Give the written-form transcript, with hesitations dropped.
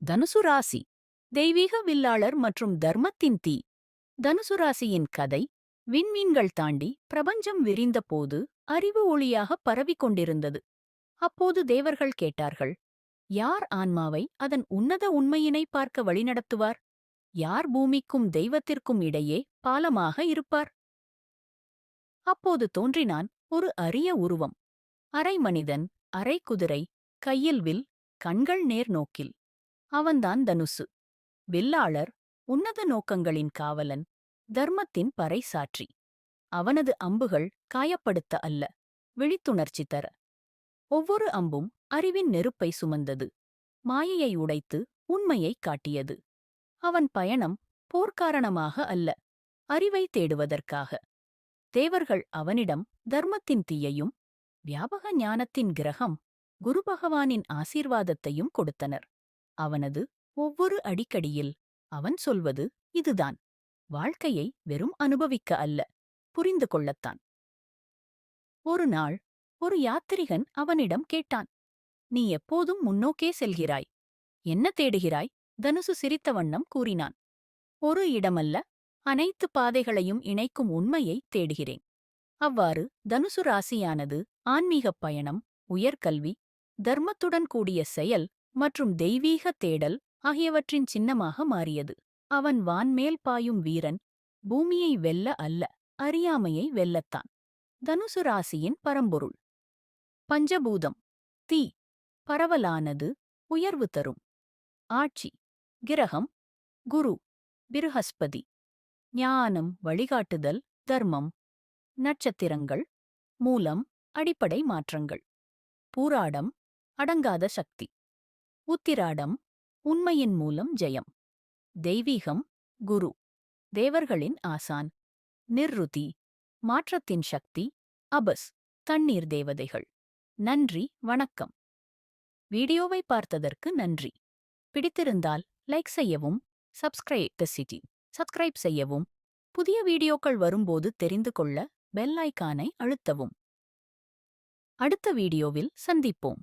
தனுசு ராசி தெய்வீக வில்லாளர் மற்றும் தர்மத்தின் தீ. தனுசு ராசியின் கதை விண்மீன்கள் தாண்டி பிரபஞ்சம் விரிந்தபோது அறிவு ஒளியாக பரவிக் கொண்டிருந்தது. அப்போது தேவர்கள் கேட்டார்கள், யார் ஆன்மாவை அதன் உன்னத உண்மையினை பார்க்க வழிநடத்துவார்? யார் பூமிக்கும் தெய்வத்திற்கும் இடையே பாலமாக இருப்பார்? அப்போது தோன்றினான் ஒரு அரிய உருவம். அரை மனிதன், அரை குதிரை, கையில் வில், கண்கள் நேர் நோக்கில். அவன்தான் தனுசு, வில்லாளர், உன்னத நோக்கங்களின் காவலன், தர்மத்தின் பறைசாற்றி. அவனது அம்புகள் காயப்படுத்த அல்ல, விழித்துணர்ச்சி தர. ஒவ்வொரு அம்பும் அறிவின் நெருப்பை சுமந்தது, மாயையை உடைத்து உண்மையைக் காட்டியது. அவன் பயணம் போர்க்காரணமாக அல்ல, அறிவை தேடுவதற்காக. தேவர்கள் அவனிடம் தர்மத்தின் தீயையும் வியாபக ஞானத்தின் கிரகம் குரு பகவானின் ஆசீர்வாதத்தையும் கொடுத்தனர். அவனது ஒவ்வொரு அடிக்கடியில் அவன் சொல்வது இதுதான்: வாழ்க்கையை வெறும் அனுபவிக்க அல்ல, புரிந்து கொள்ளத்தான். ஒரு நாள் ஒரு யாத்திரிகன் அவனிடம் கேட்டான், நீ எப்போதும் முன்னோக்கே செல்கிறாய், என்ன தேடுகிறாய்? தனுசு சிரித்த வண்ணம் கூறினான், ஒரு இடமல்ல, அனைத்து பாதைகளையும் இணைக்கும் உண்மையை தேடுகிறேன். அவ்வாறு தனுசு ராசியானது ஆன்மீகப் பயணம், உயர்கல்வி, தர்மத்துடன் கூடிய செயல் மற்றும் தெய்வீக தேடல் ஆகியவற்றின் சின்னமாக மாறியது. அவன் வான்மேல் பாயும் வீரன், பூமியை வெல்ல அல்ல, அறியாமையை வெல்லத்தான். தனுசு ராசியின் பரம்பொருள் பஞ்சபூதம். தீ பரவலானது, உயர்வு தரும். ஆட்சி கிரகம் குரு பிருஹஸ்பதி. ஞானம், வழிகாட்டுதல், தர்மம். நட்சத்திரங்கள் மூலம், அடிப்படை மாற்றங்கள். பூராடம் அடங்காத சக்தி. உத்திராடம் உண்மையின் மூலம் ஜெயம். தெய்வீகம் குரு, தேவர்களின் ஆசான். நிர்ருதி மாற்றத்தின் சக்தி. அபஸ் தண்ணீர் தேவதைகள். நன்றி, வணக்கம். வீடியோவை பார்த்ததற்கு நன்றி. பிடித்திருந்தால் லைக் செய்யவும், சப்ஸ்கிரைப் செய்யவும். புதிய வீடியோக்கள் வரும்போது தெரிந்து கொள்ள பெல் ஐகானை அழுத்தவும். அடுத்த வீடியோவில் சந்திப்போம்.